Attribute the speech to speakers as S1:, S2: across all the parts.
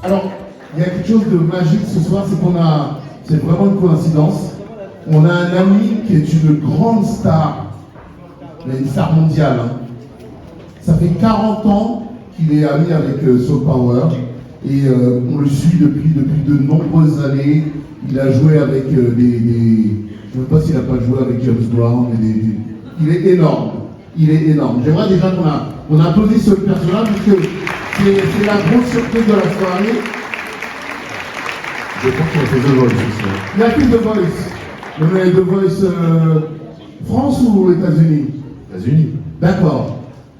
S1: Alors, il y a quelque chose de magique ce soir, c'est vraiment une coïncidence. On a un ami qui est une grande star, mais une star mondiale. Hein. Ça fait 40 ans qu'il est ami avec Soul Power et on le suit depuis de nombreuses années. Il a joué avec je ne sais pas s'il n'a pas joué avec James Brown, mais il est énorme. Il est énorme. J'aimerais déjà qu'on applaudisse ce personnage parce que c'est la grosse surprise de la soirée.
S2: Je crois qu'il a fait The Voice aussi.
S1: Il a fait The Voice. Mais The Voice France ou États-Unis?
S2: États-Unis.
S1: D'accord.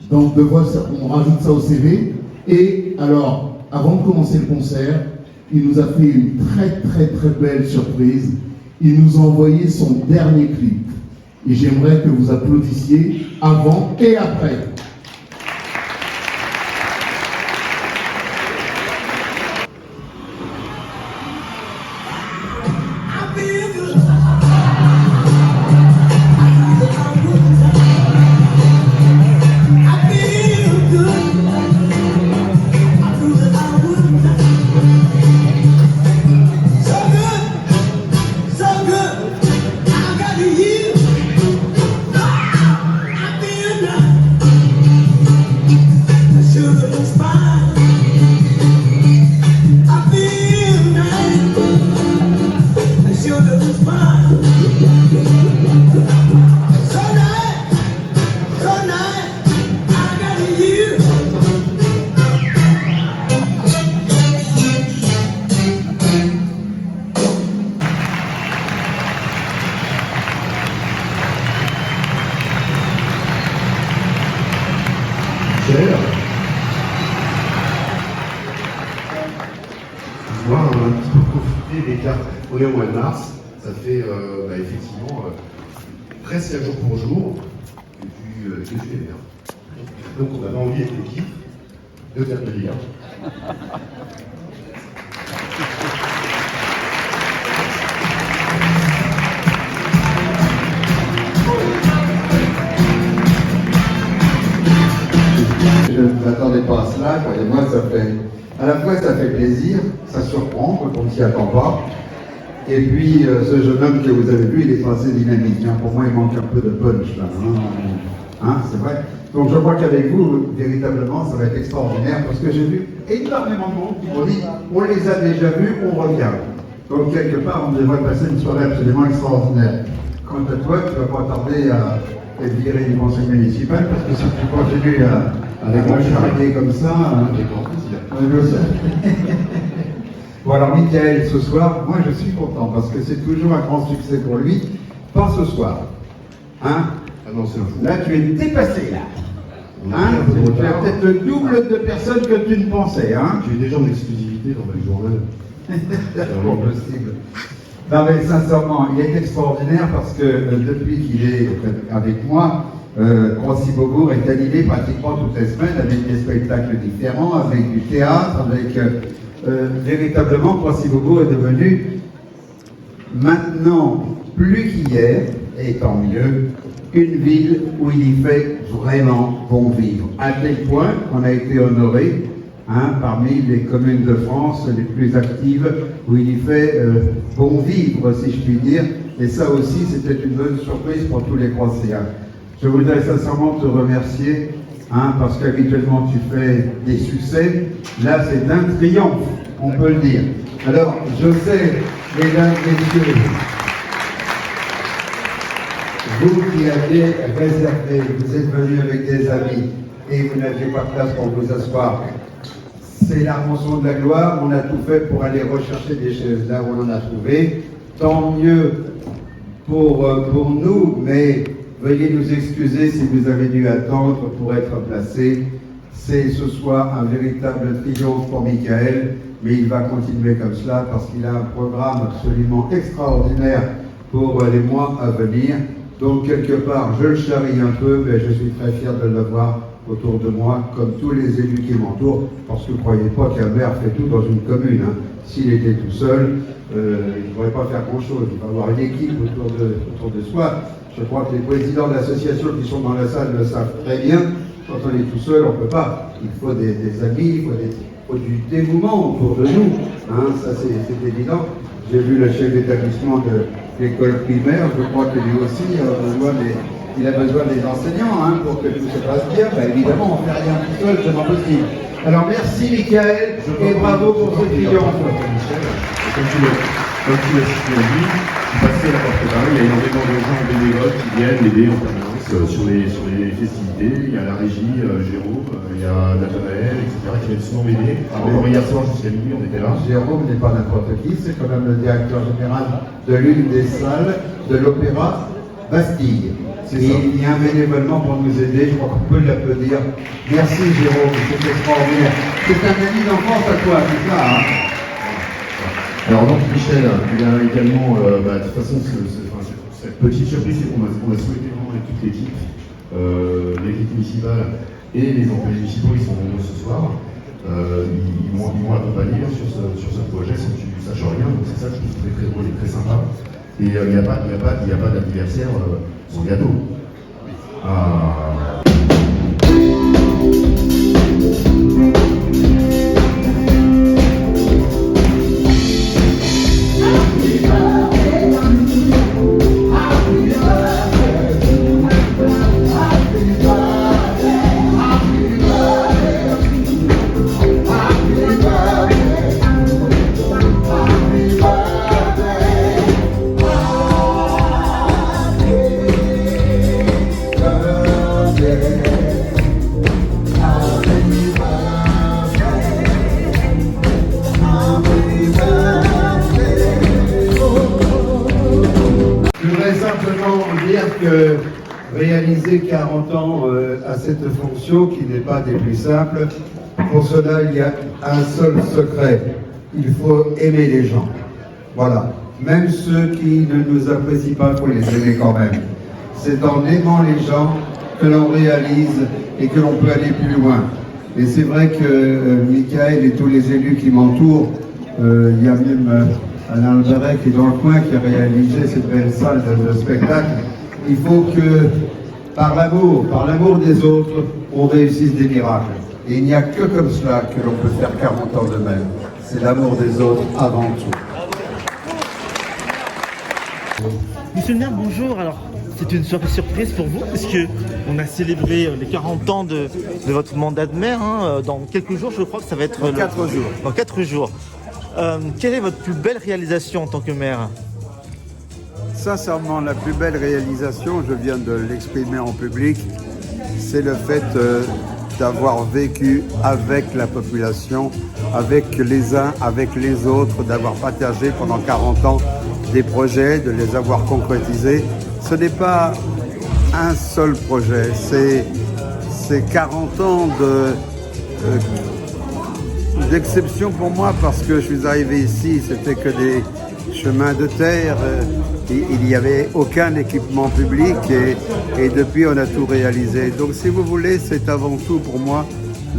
S1: Donc The Voice, on rajoute ça au CV. Et alors, avant de commencer le concert, il nous a fait une très très très belle surprise. Il nous a envoyé son dernier clip. Et j'aimerais que vous applaudissiez avant et après.
S2: On a un petit peu profité des cartes. On est au mois de mars, ça fait effectivement presque jour pour jour que tu es bien. Donc on avait envie avec l'équipe de faire plaisir.
S3: Je ne m'attendais pas à cela, croyez-moi, à la fois ça fait plaisir, ça surprend quand on ne s'y attend pas. Et puis ce jeune homme que vous avez vu, il est assez dynamique. Hein. Pour moi, il manque un peu de punch là. Hein, c'est vrai. Donc je crois qu'avec vous, véritablement, ça va être extraordinaire parce que j'ai vu énormément de monde qui m'ont dit on les a déjà vus, on revient. Donc quelque part, on devrait passer une soirée absolument extraordinaire. Quant à toi, tu ne vas pas tarder à être viré du conseil municipal parce que si tu continues à charrier comme ça,
S2: Avec grand plaisir.
S3: Bon alors Michael, ce soir, moi je suis content parce que c'est toujours un grand succès pour lui. Pas ce soir. Hein?
S2: Ah non, c'est un fou.
S3: Là tu es dépassé là.
S2: On a
S3: Hein?
S2: fait un peu de
S3: Tu as
S2: retard.
S3: peut-être le double de personnes que tu ne pensais. Hein?
S2: Tu es déjà en exclusivité dans ma journal.
S3: C'est vraiment possible. Non mais sincèrement, il est extraordinaire parce que depuis qu'il est avec moi, Croissy Beaubourg est animé pratiquement toutes les semaines avec des spectacles différents, avec du théâtre, avec véritablement Croissy Beaubourg est devenu maintenant plus qu'hier, et tant mieux, une ville où il y fait vraiment bon vivre. À tel point qu'on a été honoré parmi les communes de France les plus actives où il y fait bon vivre, si je puis dire. Et ça aussi, c'était une bonne surprise pour tous les Croisséens. Je voudrais sincèrement te remercier, parce qu'habituellement tu fais des succès. Là, c'est un triomphe, on peut le dire. Alors, je sais, mesdames, messieurs, vous qui avez réservé, vous êtes venus avec des amis et vous n'aviez pas de place pour vous asseoir. C'est la rançon de la gloire, on a tout fait pour aller rechercher des chaises là où on en a trouvé. Tant mieux pour nous, mais veuillez nous excuser si vous avez dû attendre pour être placé. C'est ce soir un véritable triomphe pour Michael, mais il va continuer comme cela parce qu'il a un programme absolument extraordinaire pour les mois à venir. Donc quelque part, je le charrie un peu, mais je suis très fier de l'avoir autour de moi, comme tous les élus qui m'entourent, parce que ne croyez pas qu'un maire fait tout dans une commune. S'il était tout seul, il ne pourrait pas faire grand-chose. Il va avoir une équipe autour de soi. Je crois que les présidents d'associations qui sont dans la salle le savent très bien. Quand on est tout seul, on ne peut pas. Il faut des amis, il faut du dévouement autour de nous. Hein, ça, c'est évident. J'ai vu le chef d'établissement de l'école primaire, je crois que lui aussi il a besoin des enseignants hein, pour que tout se passe bien. Ben, évidemment, on ne fait rien tout seul, c'est pas possible. Alors merci Michael et bravo pour ce triomphe.
S2: Comme tu l'as dit, passer à la porte-parole, il y a énormément de gens bénévoles qui viennent l'aider en permanence sur les festivités. Il y a la régie, Jérôme, il y a Nathanaël, etc. qui viennent souvent m'aider. Encore hier soir jusqu'à minuit, on était là.
S3: Jérôme n'est pas n'importe qui, c'est quand même le directeur général de l'une des salles de l'Opéra Bastille. Il vient bénévolement pour nous aider, je crois qu'on peut l'applaudir. Merci Jérôme, c'est extraordinaire. C'est un ami d'enfance à toi, c'est ça hein.
S2: Alors donc Michel, il a également, de toute façon, cette petite surprise, c'est qu'on a souhaité vraiment avec toute l'équipe, l'équipe municipale et les employés municipaux, ils sont nombreux ce soir. Ils m'ont accompagné sur ce projet sans que tu ne saches rien, donc c'est ça que je trouve très drôle et très sympa. Et il n'y a pas d'anniversaire sans gâteau.
S3: Que réaliser 40 ans à cette fonction qui n'est pas des plus simples, pour cela il y a un seul secret, il faut aimer les gens. Voilà, même ceux qui ne nous apprécient pas, il faut les aimer quand même. C'est en aimant les gens que l'on réalise et que l'on peut aller plus loin. Et c'est vrai que Michael et tous les élus qui m'entourent, il y a même Alain Alberet qui est dans le coin, qui a réalisé cette belle salle de spectacle. Il faut que, par l'amour des autres, on réussisse des miracles. Et il n'y a que comme cela que l'on peut faire 40 ans de même. C'est l'amour des autres avant tout.
S4: Monsieur le maire, bonjour. Alors, c'est une soirée surprise pour vous, puisque on a célébré les 40 ans de votre mandat de maire. Hein, dans quelques jours, je crois que ça va être...
S3: Dans 4 jours.
S4: Dans 4 jours. Quelle est votre plus belle réalisation en tant que maire ?
S5: Sincèrement, la plus belle réalisation, je viens de l'exprimer en public, c'est le fait d'avoir vécu avec la population, avec les uns, avec les autres, d'avoir partagé pendant 40 ans des projets, de les avoir concrétisés. Ce n'est pas un seul projet, c'est 40 ans d'exception pour moi parce que je suis arrivé ici, c'était que des chemins de terre. Il n'y avait aucun équipement public et depuis on a tout réalisé. Donc si vous voulez, c'est avant tout pour moi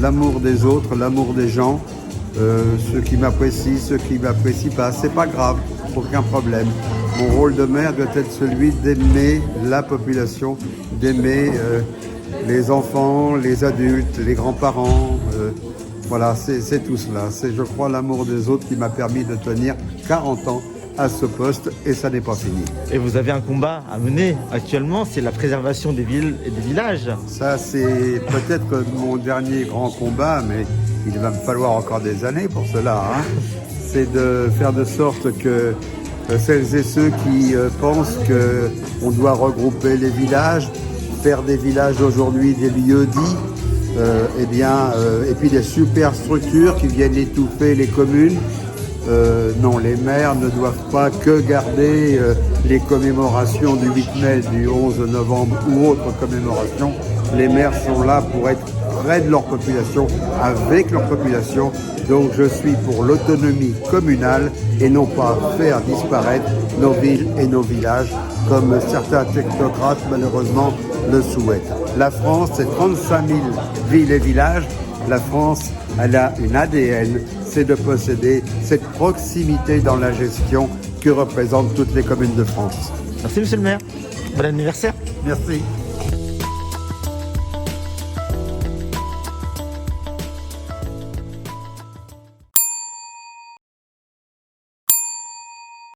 S5: l'amour des autres, l'amour des gens, ceux qui m'apprécient, ceux qui ne m'apprécient pas. C'est pas grave, aucun problème. Mon rôle de maire doit être celui d'aimer la population, d'aimer les enfants, les adultes, les grands-parents. Voilà, c'est tout cela. C'est, je crois, l'amour des autres qui m'a permis de tenir 40 ans à ce poste et ça n'est pas fini.
S4: Et vous avez un combat à mener actuellement, c'est la préservation des villes et des villages.
S5: Ça, c'est peut-être mon dernier grand combat, mais il va me falloir encore des années pour cela. Hein. C'est de faire de sorte que celles et ceux qui pensent qu'on doit regrouper les villages, faire des villages aujourd'hui des lieux dits, et puis des super structures qui viennent étouffer les communes. Non, les maires ne doivent pas que garder les commémorations du 8 mai, du 11 novembre ou autres commémorations. Les maires sont là pour être près de leur population, avec leur population. Donc je suis pour l'autonomie communale et non pas faire disparaître nos villes et nos villages comme certains technocrates malheureusement le souhaitent. La France, c'est 35 000 villes et villages. La France, elle a une ADN, c'est de posséder cette proximité dans la gestion que représentent toutes les communes de France.
S4: Merci monsieur le maire, bon anniversaire.
S5: Merci.